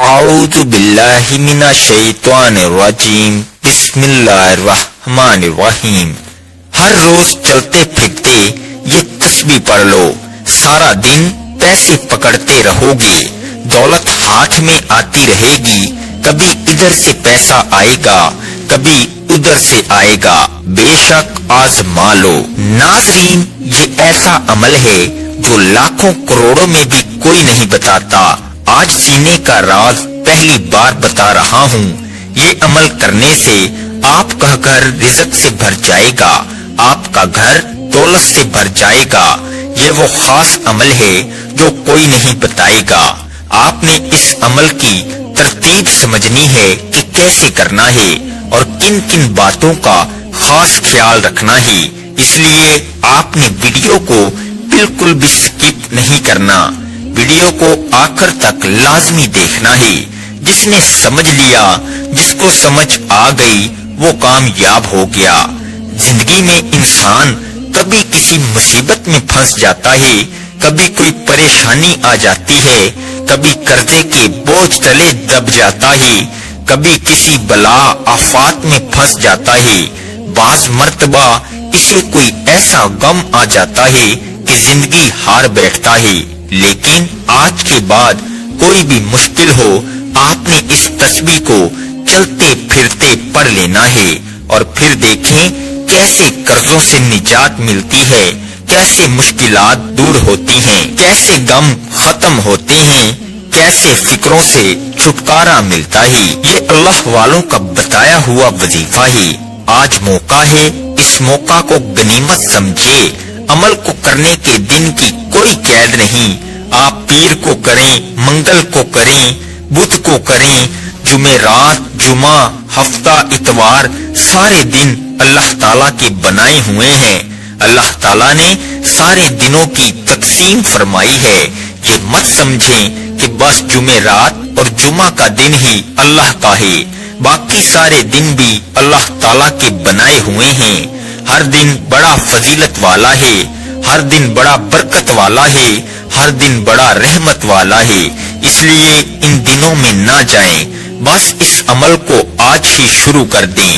اعوذ باللہ من الشیطان الرجیم بسم اللہ الرحمن الرحیم۔ ہر روز چلتے پھرتے یہ تسبیح پڑھ لو، سارا دن پیسے پکڑتے رہو گے، دولت ہاتھ میں آتی رہے گی، کبھی ادھر سے پیسہ آئے گا کبھی ادھر سے آئے گا، بے شک آزما لو۔ ناظرین، یہ ایسا عمل ہے جو لاکھوں کروڑوں میں بھی کوئی نہیں بتاتا۔ آج سینے کا راز پہلی بار بتا رہا ہوں۔ یہ عمل کرنے سے آپ کا گھر رزق سے بھر جائے گا، آپ کا گھر دولت سے بھر جائے گا۔ یہ وہ خاص عمل ہے جو کوئی نہیں بتائے گا۔ آپ نے اس عمل کی ترتیب سمجھنی ہے کہ کیسے کرنا ہے اور کن کن باتوں کا خاص خیال رکھنا ہے، اس لیے آپ نے ویڈیو کو بالکل بھی سکپ نہیں کرنا، ویڈیو کو آخر تک لازمی دیکھنا ہے۔ جس نے سمجھ لیا، جس کو سمجھ آ گئی، وہ کامیاب ہو گیا۔ زندگی میں انسان کبھی کسی مصیبت میں پھنس جاتا ہے، کبھی کوئی پریشانی آ جاتی ہے، کبھی قرضے کے بوجھ تلے دب جاتا ہے، کبھی کسی بلا آفات میں پھنس جاتا ہے، بعض مرتبہ اسے کوئی ایسا غم آ جاتا ہے کہ زندگی ہار بیٹھتا ہے۔ لیکن آج کے بعد کوئی بھی مشکل ہو، آپ نے اس تسبیح کو چلتے پھرتے پڑھ لینا ہے اور پھر دیکھیں کیسے قرضوں سے نجات ملتی ہے، کیسے مشکلات دور ہوتی ہیں، کیسے غم ختم ہوتے ہیں، کیسے فکروں سے چھٹکارا ملتا ہے۔ یہ اللہ والوں کا بتایا ہوا وظیفہ ہے۔ آج موقع ہے، اس موقع کو غنیمت سمجھے۔ عمل کو کرنے کے دن کی کوئی قید نہیں، آپ پیر کو کریں، منگل کو کریں، بدھ کو کریں، جمعرات، جمعہ، ہفتہ، اتوار، سارے دن اللہ تعالیٰ کے بنائے ہوئے ہیں۔ اللہ تعالیٰ نے سارے دنوں کی تقسیم فرمائی ہے۔ یہ مت سمجھیں کہ بس جمعرات اور جمعہ کا دن ہی اللہ کا ہے، باقی سارے دن بھی اللہ تعالیٰ کے بنائے ہوئے ہیں۔ ہر دن بڑا فضیلت والا ہے، ہر دن بڑا برکت والا ہے، ہر دن بڑا رحمت والا ہے، اس لیے ان دنوں میں نہ جائیں، بس اس عمل کو آج ہی شروع کر دیں۔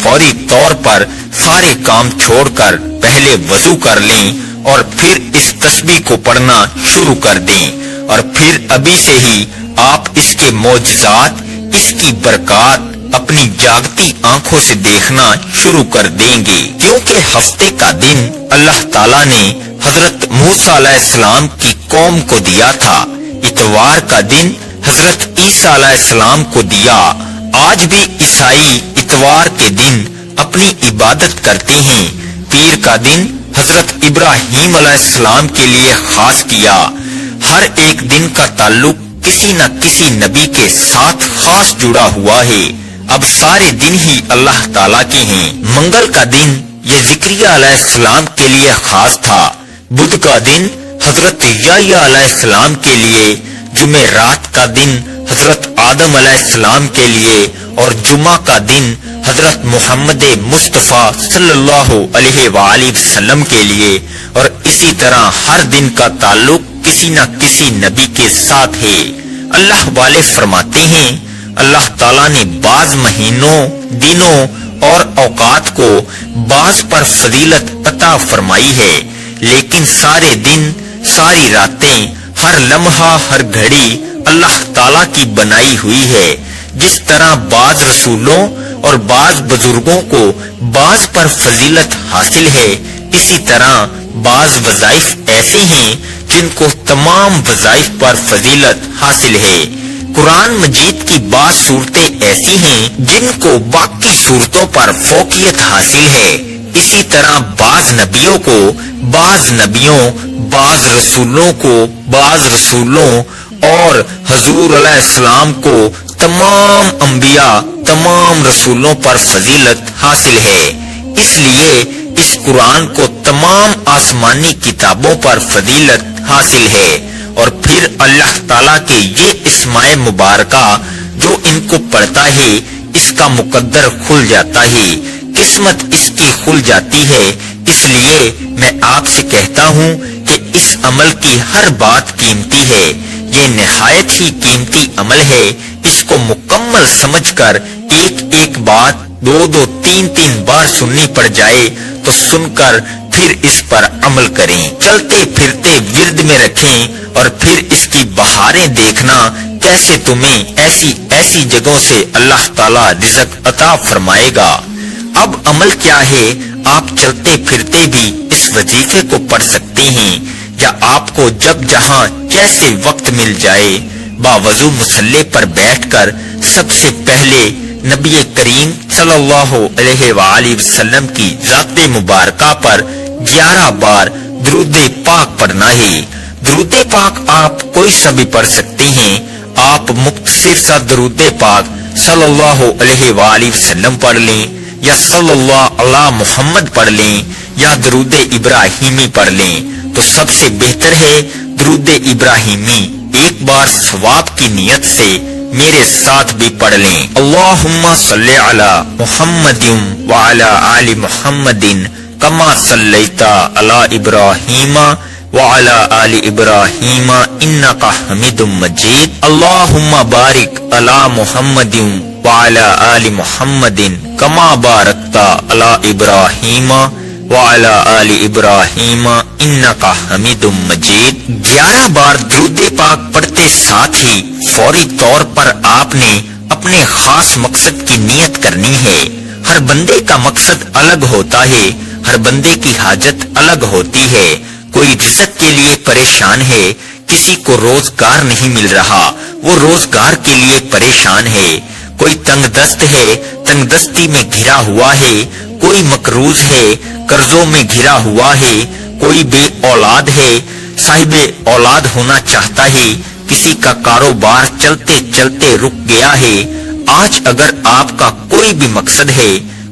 فوری طور پر سارے کام چھوڑ کر پہلے وضو کر لیں اور پھر اس تسبیح کو پڑھنا شروع کر دیں، اور پھر ابھی سے ہی آپ اس کے معجزات، اس کی برکات اپنی جاگتی آنکھوں سے دیکھنا شروع کر دیں گے، کیونکہ ہفتے کا دن اللہ تعالیٰ نے حضرت موسیٰ علیہ السلام کی قوم کو دیا تھا، اتوار کا دن حضرت عیسیٰ علیہ السلام کو دیا۔ آج بھی عیسائی اتوار کے دن اپنی عبادت کرتے ہیں۔ پیر کا دن حضرت ابراہیم علیہ السلام کے لیے خاص کیا۔ ہر ایک دن کا تعلق کسی نہ کسی نبی کے ساتھ خاص جڑا ہوا ہے۔ اب سارے دن ہی اللہ تعالیٰ کے ہیں۔ منگل کا دن یہ زکریا علیہ السلام کے لیے خاص تھا، بدھ کا دن حضرت یحییٰ علیہ السلام کے لیے، جمعرات کا دن حضرت آدم علیہ السلام کے لیے، اور جمعہ کا دن حضرت محمد مصطفیٰ صلی اللہ علیہ وآلہ وسلم کے لیے، اور اسی طرح ہر دن کا تعلق کسی نہ کسی نبی کے ساتھ ہے۔ اللہ والے فرماتے ہیں، اللہ تعالیٰ نے بعض مہینوں، دنوں اور اوقات کو بعض پر فضیلت عطا فرمائی ہے، لیکن سارے دن، ساری راتیں، ہر لمحہ، ہر گھڑی اللہ تعالیٰ کی بنائی ہوئی ہے۔ جس طرح بعض رسولوں اور بعض بزرگوں کو بعض پر فضیلت حاصل ہے، اسی طرح بعض وظائف ایسے ہیں جن کو تمام وظائف پر فضیلت حاصل ہے۔ قرآن مجید کی بعض صورتیں ایسی ہیں جن کو باقی صورتوں پر فوقیت حاصل ہے، اسی طرح بعض نبیوں کو، بعض نبیوں، بعض رسولوں کو، بعض رسولوں اور حضور علیہ السلام کو تمام انبیاء، تمام رسولوں پر فضیلت حاصل ہے۔ اس لیے اس قرآن کو تمام آسمانی کتابوں پر فضیلت حاصل ہے، اور پھر اللہ تعالیٰ کے یہ اسماء مبارکہ جو ان کو پڑھتا ہے، اس کا مقدر کھل جاتا ہے، قسمت اس کی کھل جاتی ہے۔ اس لیے میں آپ سے کہتا ہوں کہ اس عمل کی ہر بات قیمتی ہے۔ یہ نہایت ہی قیمتی عمل ہے، اس کو مکمل سمجھ کر ایک ایک بات 2-3 بار سننی پڑ جائے تو سن کر پھر اس پر عمل کریں، چلتے پھرتے ورد میں رکھیں، اور پھر اس کی بہاریں دیکھنا کیسے تمہیں ایسی جگہوں سے اللہ تعالی رزق عطا فرمائے گا۔ اب عمل کیا ہے؟ آپ چلتے پھرتے بھی اس وظیفے کو پڑھ سکتے ہیں، یا آپ کو جب جہاں جیسے وقت مل جائے باوضو مصلی پر بیٹھ کر سب سے پہلے نبی کریم صلی اللہ علیہ وآلہ وسلم کی ذات مبارکہ پر 11 بار درود پاک پڑھنا ہے۔ درود پاک آپ کوئی سا بھی پڑھ سکتے ہیں، آپ مختصر سا درود پاک صلی اللہ علیہ وآلہ وسلم پڑھ لیں، یا صلی اللہ علی محمد پڑھ لیں، یا درود ابراہیمی پڑھ لیں، تو سب سے بہتر ہے درود ابراہیمی ایک بار ثواب کی نیت سے میرے ساتھ بھی پڑھ لیں۔ اللہم صلی علی محمد وعلی آل محمد کما صلیت علی ابراہیم وعلی آل ابراہیم انک حمید مجید۔ اللہم بارک علی محمد وعلی آل محمد کما بارکت علی ابراہیم وعلی آل ابراہیم انک حمید مجید۔ 11 بار درود پاک پڑھتے ساتھ ہی فوری طور پر آپ نے اپنے خاص مقصد کی نیت کرنی ہے۔ ہر بندے کا مقصد الگ ہوتا ہے، ہر بندے کی حاجت الگ ہوتی ہے۔ کوئی رزق کے لیے پریشان ہے، کسی کو روزگار نہیں مل رہا، وہ روزگار کے لیے پریشان ہے۔ کوئی تنگ دست ہے، تنگ دستی میں گھرا ہوا ہے، کوئی مقروض ہے، قرضوں میں گھرا ہوا ہے، کوئی بے اولاد ہے، صاحب اولاد ہونا چاہتا ہے، کسی کا کاروبار چلتے چلتے رک گیا ہے۔ آج اگر آپ کا کوئی بھی مقصد ہے،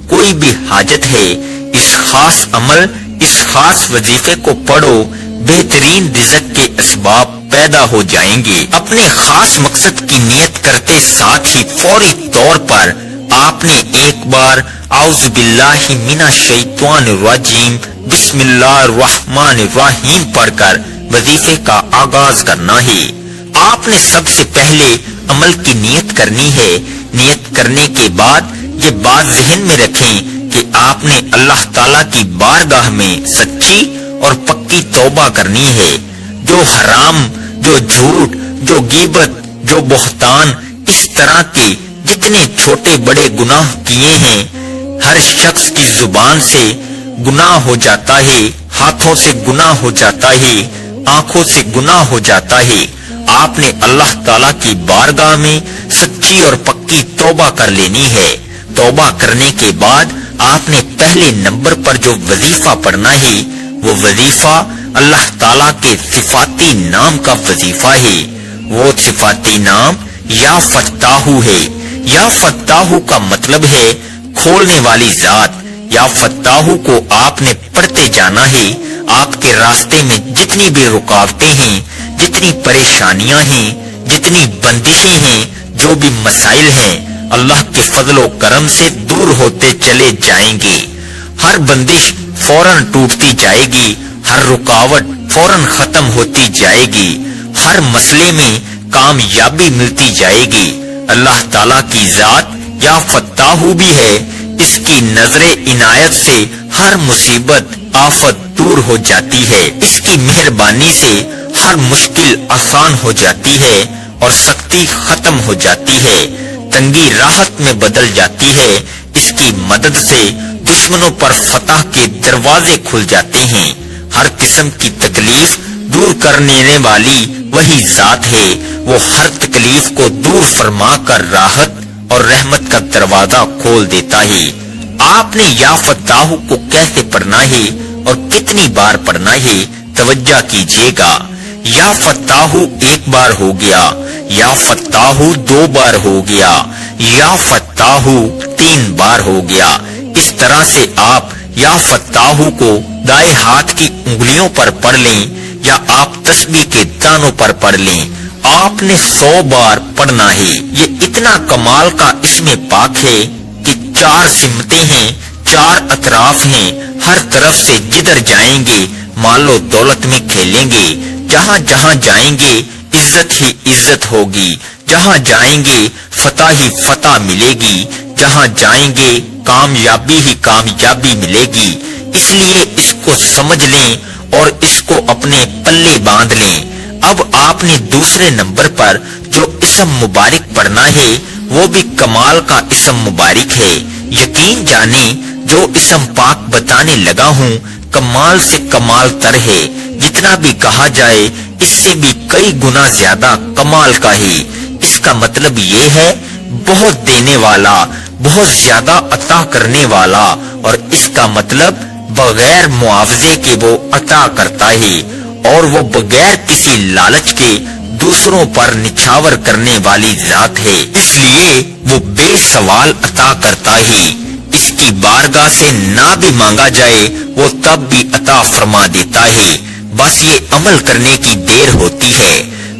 کوئی بھی حاجت ہے، اس خاص عمل، اس خاص وظیفے کو پڑھو، بہترین رزق کے اسباب پیدا ہو جائیں گے۔ اپنے خاص مقصد کی نیت کرتے ساتھ ہی فوری طور پر آپ نے ایک بار اعوذ باللہ من الشیطان الرجیم بسم اللہ الرحمن الرحیم پڑھ کر وظیفے کا آغاز کرنا ہے۔ آپ نے سب سے پہلے عمل کی نیت کرنی ہے۔ نیت کرنے کے بعد یہ بات ذہن میں رکھیں کہ آپ نے اللہ تعالیٰ کی بارگاہ میں سچی اور پکی توبہ کرنی ہے۔ جو حرام، جو جھوٹ، جو غیبت، جو بہتان، اس طرح کے جتنے چھوٹے بڑے گناہ کیے ہیں، ہر شخص کی زبان سے گناہ ہو جاتا ہے، ہاتھوں سے گناہ ہو جاتا ہے، آنکھوں سے گناہ ہو جاتا ہے۔ آپ نے اللہ تعالیٰ کی بارگاہ میں سچی اور پکی توبہ کر لینی ہے۔ توبہ کرنے کے بعد آپ نے پہلے نمبر پر جو وظیفہ پڑھنا ہے، وہ وظیفہ اللہ تعالیٰ کے صفاتی نام کا وظیفہ ہے۔ وہ صفاتی نام یا فتاحو ہے۔ یا فتاحو کا مطلب ہے کھولنے والی ذات۔ یا فتاحو کو آپ نے پڑھتے جانا ہے۔ آپ کے راستے میں جتنی بھی رکاوٹیں ہیں، جتنی پریشانیاں ہیں، جتنی بندشیں ہیں، جو بھی مسائل ہیں، اللہ کے فضل و کرم سے دور ہوتے چلے جائیں گے۔ ہر بندش فوراً ٹوٹتی جائے گی، ہر رکاوٹ فوراً ختم ہوتی جائے گی، ہر مسئلے میں کامیابی ملتی جائے گی۔ اللہ تعالیٰ کی ذات یا فتاحو بھی ہے، اس کی نظر عنایت سے ہر مصیبت آفت دور ہو جاتی ہے۔ اس کی مہربانی سے ہر مشکل آسان ہو جاتی ہے اور سختی ختم ہو جاتی ہے، تنگی راحت میں بدل جاتی ہے۔ اس کی مدد سے دشمنوں پر فتح کے دروازے کھل جاتے ہیں۔ ہر قسم کی تکلیف دور کرنے والی وہی ذات ہے۔ وہ ہر تکلیف کو دور فرما کر راحت اور رحمت کا دروازہ کھول دیتا ہے۔ آپ نے یا فتاحو کو کیسے پڑھنا ہے اور کتنی بار پڑھنا ہے، توجہ کیجیے گا۔ یا فتاحو ایک بار ہو گیا، یا فتاحو 2 بار ہو گیا، یا فتاحو 3 بار ہو گیا۔ اس طرح سے آپ یا فتاحو کو دائیں ہاتھ کی انگلیوں پر پڑھ لیں، یا آپ تسبیح کے دانوں پر پڑھ لیں۔ آپ نے 100 بار پڑھنا ہے۔ یہ اتنا کمال کا اسم پاک ہے کہ 4 سمتیں ہیں، 4 اطراف ہیں، ہر طرف سے جدھر جائیں گے مال و دولت میں کھیلیں گے، جہاں جہاں جائیں گے عزت ہی عزت ہوگی، جہاں جائیں گے فتح ہی فتح ملے گی، جہاں جائیں گے کامیابی ہی کامیابی ملے گی۔ اس لیے اس کو سمجھ لیں اور اس کو اپنے پلے باندھ لیں۔ اب آپ نے دوسرے نمبر پر جو اسم مبارک پڑھنا ہے وہ بھی کمال کا اسم مبارک ہے۔ یقین جانیں جو اسم پاک بتانے لگا ہوں کمال سے کمال تر ہے، جتنا بھی کہا جائے اس سے بھی کئی گنا زیادہ کمال کا ہے۔ اس کا مطلب یہ ہے بہت دینے والا، بہت زیادہ عطا کرنے والا، اور اس کا مطلب بغیر معاوضے کے وہ عطا کرتا ہے، اور وہ بغیر کسی لالچ کے دوسروں پر نچھاور کرنے والی ذات ہے، اس لیے وہ بے سوال عطا کرتا ہے۔ اس کی بارگاہ سے نہ بھی مانگا جائے وہ تب بھی عطا فرما دیتا ہے، بس یہ عمل کرنے کی دیر ہوتی ہے۔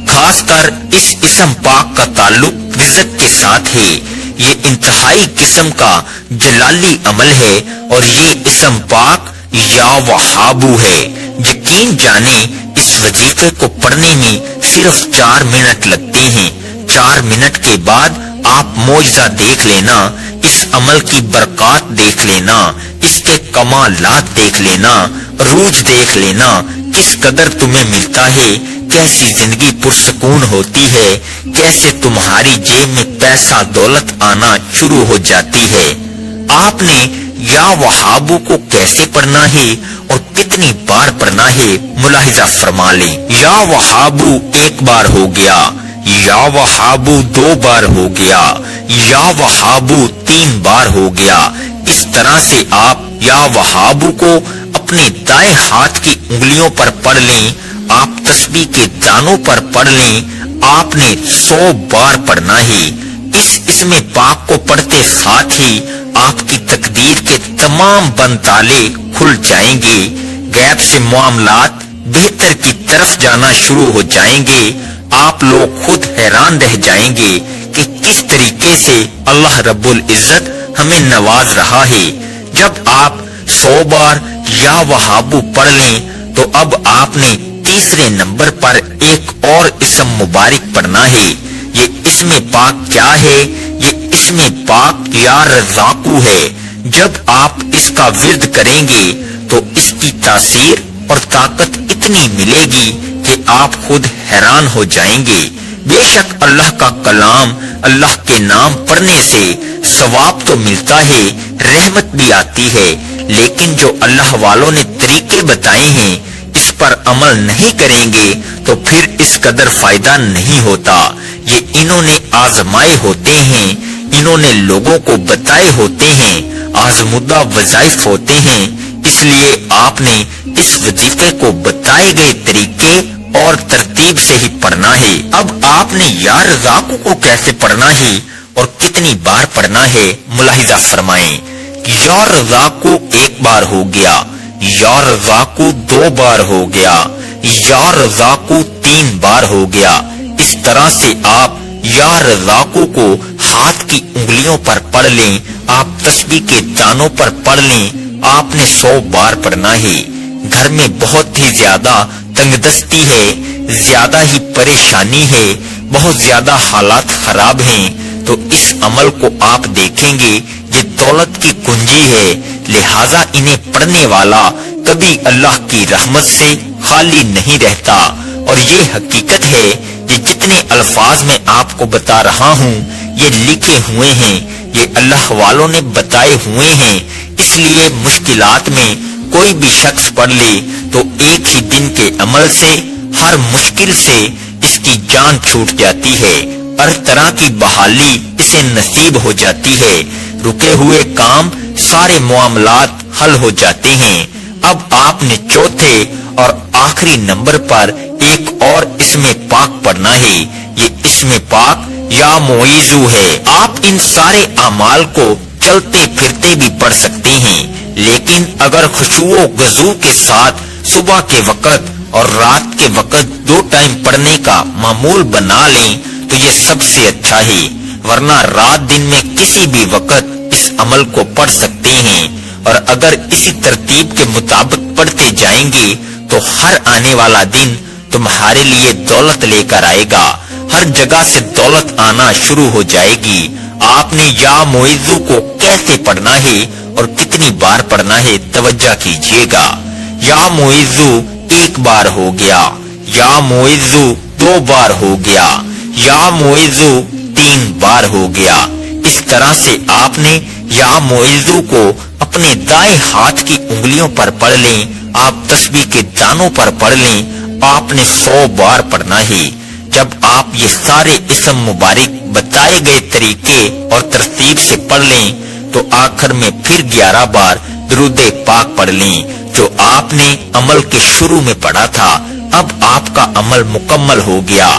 خاص کر اس اسم پاک کا تعلق رزق کے ساتھ ہے۔ یہ انتہائی قسم کا جلالی عمل ہے، اور یہ اسم پاک یا وہابو ہے۔ یقین جانیں اس وظیفے کو پڑھنے میں صرف 4 منٹ لگتے ہیں۔ 4 منٹ کے بعد آپ معجزہ دیکھ لینا، اس عمل کی برکات دیکھ لینا، اس کے کمالات دیکھ لینا، عروج دیکھ لینا، کس قدر تمہیں ملتا ہے، کیسی زندگی پرسکون ہوتی ہے، کیسے تمہاری جیب میں پیسہ دولت آنا شروع ہو جاتی ہے۔ آپ نے یا وہابو کو کیسے پڑھنا ہے اور کتنی بار پڑھنا ہے ملاحظہ فرما لیں۔ یا وہابو 1 بار ہو گیا، یا وہابو 2 بار ہو گیا، یا وہابو 3 بار ہو گیا۔ اس طرح سے آپ یا وہابو کو اپنے دائیں ہاتھ کی انگلیوں پر پڑھ لیں۔ آپ تسبیح کے دانوں پر پڑھ لیں۔ آپ نے 100 بار پڑھنا ہے۔ اس اسم پاک کو پڑھتے ساتھ ہی آپ کی تقدیر کے تمام بند تالے کھل جائیں گے، غیب سے معاملات بہتر کی طرف جانا شروع ہو جائیں گے۔ آپ لوگ خود حیران رہ جائیں گے کہ کس طریقے سے اللہ رب العزت ہمیں نواز رہا ہے۔ جب آپ 100 بار یا وہابو پڑھ لیں تو اب آپ نے تیسرے نمبر پر ایک اور اسم مبارک پڑھنا ہے۔ یہ اسم پاک کیا ہے؟ یہ اسم پاک یا رزاقو ہے۔ جب آپ اس کا ورد کریں گے تو اس کی تاثیر اور طاقت اتنی ملے گی کہ آپ خود حیران ہو جائیں گے۔ بے شک اللہ کا کلام، اللہ کے نام پڑھنے سے ثواب تو ملتا ہے، رحمت بھی آتی ہے، لیکن جو اللہ والوں نے طریقے بتائے ہیں اس پر عمل نہیں کریں گے تو پھر اس قدر فائدہ نہیں ہوتا۔ یہ انہوں نے آزمائے ہوتے ہیں، انہوں نے لوگوں کو بتائے ہوتے ہیں، آزمودہ وظائف ہوتے ہیں، اس لیے آپ نے اس وظیفے کو بتائے گئے طریقے اور ترتیب سے ہی پڑھنا ہے۔ اب آپ نے یا رزاقو کو کیسے پڑھنا ہے اور کتنی بار پڑھنا ہے ملاحظہ فرمائیں۔ یا رزاقو 1 بار ہو گیا، یا رزاقو 2 بار ہو گیا، یا رزاقو 3 بار ہو گیا۔ اس طرح سے آپ یا رزاقو کو ہاتھ کی انگلیوں پر پڑھ لیں، آپ تسبیح کے دانوں پر پڑھ لیں۔ آپ نے 100 بار پڑھنا ہے۔ گھر میں بہت ہی زیادہ تنگ دستی ہے، زیادہ ہی پریشانی ہے، بہت زیادہ حالات خراب ہیں، تو اس عمل کو آپ دیکھیں گے یہ دولت کی کنجی ہے، لہذا انہیں پڑھنے والا کبھی اللہ کی رحمت سے خالی نہیں رہتا۔ اور یہ حقیقت ہے، یہ جتنے الفاظ میں آپ کو بتا رہا ہوں یہ لکھے ہوئے ہیں، یہ اللہ والوں نے بتائے ہوئے ہیں، اس لیے مشکلات میں کوئی بھی شخص پڑھ لے تو ایک ہی دن کے عمل سے ہر مشکل سے اس کی جان چھوٹ جاتی ہے، ہر طرح کی بحالی اسے نصیب ہو جاتی ہے، رکے ہوئے کام سارے معاملات حل ہو جاتے ہیں۔ اب آپ نے چوتھے اور آخری نمبر پر ایک اور اسم پاک پڑھنا ہے۔ یہ اسم پاک یا معیذو ہے۔ آپ ان سارے اعمال کو چلتے پھرتے بھی پڑھ سکتے ہیں، لیکن اگر خشوع و خضوع کے ساتھ صبح کے وقت اور رات کے وقت 2 ٹائم پڑھنے کا معمول بنا لیں تو یہ سب سے اچھا ہے، ورنہ رات دن میں کسی بھی وقت اس عمل کو پڑھ سکتے ہیں، اور اگر اسی ترتیب کے مطابق پڑھتے جائیں گے تو ہر آنے والا دن تمہارے لیے دولت لے کر آئے گا، ہر جگہ سے دولت آنا شروع ہو جائے گی۔ آپ نے یا معیذو کو کیسے پڑھنا ہے اور کتنی بار پڑھنا ہے توجہ کیجئے گا۔ یا معیذو ایک بار ہو گیا، یا معیذو 2 بار ہو گیا، یا معیذو 3 بار ہو گیا۔ اس طرح سے آپ نے یا معیذو کو اپنے دائیں ہاتھ کی انگلیوں پر پڑھ لیں، آپ تسبیح کے دانوں پر پڑھ لیں، آپ نے 100 بار پڑھنا ہے۔ جب آپ یہ سارے اسم مبارک بتائے گئے طریقے اور ترتیب سے پڑھ لیں تو آخر میں پھر 11 بار درود پاک پڑھ لیں جو آپ نے عمل کے شروع میں پڑھا تھا۔ اب آپ کا عمل مکمل ہو گیا۔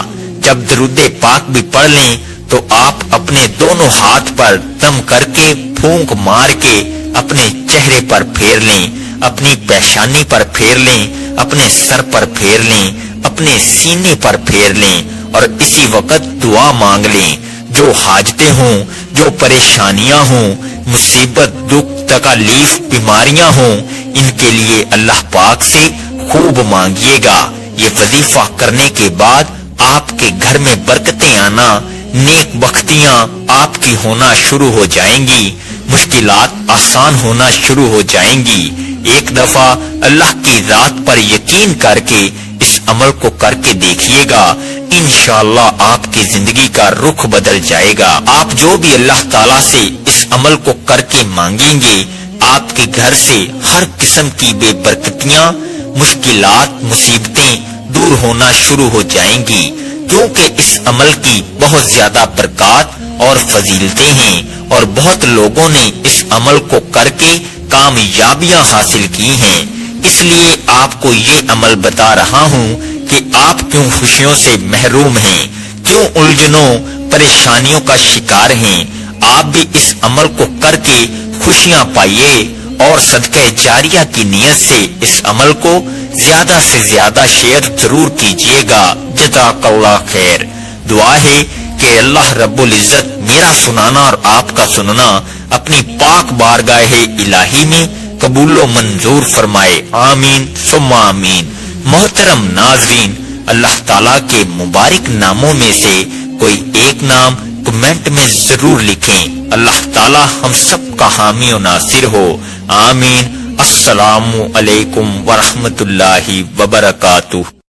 جب درود پاک بھی پڑھ لیں تو آپ اپنے دونوں ہاتھ پر دم کر کے پھونک مار کے اپنے چہرے پر پھیر لیں، اپنی پیشانی پر پھیر لیں، اپنے سر پر پھیر لیں، اپنے سینے پر پھیر لیں اور اسی وقت دعا مانگ لیں۔ جو حاجتیں ہوں، جو پریشانیاں ہوں، مصیبت، دکھ، تکالیف، بیماریاں ہوں، ان کے لیے اللہ پاک سے خوب مانگیے گا۔ یہ وظیفہ کرنے کے بعد آپ کے گھر میں برکتیں آنا، نیک بختیاں آپ کی ہونا شروع ہو جائیں گی، مشکلات آسان ہونا شروع ہو جائیں گی۔ ایک دفعہ اللہ کی ذات پر یقین کر کے اس عمل کو کر کے دیکھیے گا، انشاءاللہ آپ کی زندگی کا رخ بدل جائے گا۔ آپ جو بھی اللہ تعالیٰ سے اس عمل کو کر کے مانگیں گے، آپ کے گھر سے ہر قسم کی بے برکتیاں، مشکلات، مصیبتیں دور ہونا شروع ہو جائیں گی، کیونکہ اس عمل کی بہت زیادہ برکات اور فضیلتیں ہیں اور بہت لوگوں نے اس عمل کو کر کے کامیابیاں حاصل کی ہیں۔ اس لیے آپ کو یہ عمل بتا رہا ہوں کہ آپ کیوں خوشیوں سے محروم ہیں، کیوں الجھنوں پریشانیوں کا شکار ہیں۔ آپ بھی اس عمل کو کر کے خوشیاں پائیے اور صدقہ جاریہ کی نیت سے اس عمل کو زیادہ سے زیادہ شیئر ضرور کیجیے گا۔ جزاک اللہ خیر۔ دعا ہے کہ اللہ رب العزت میرا سنانا اور آپ کا سننا اپنی پاک بارگاہ الہی میں قبول و منظور فرمائے، آمین ثم آمین۔ محترم ناظرین، اللہ تعالیٰ کے مبارک ناموں میں سے کوئی ایک نام کمنٹ میں ضرور لکھیں۔ اللہ تعالیٰ ہم سب کا حامی و ناصر ہو، آمین۔ السلام علیکم ورحمۃ اللہ وبرکاتہ۔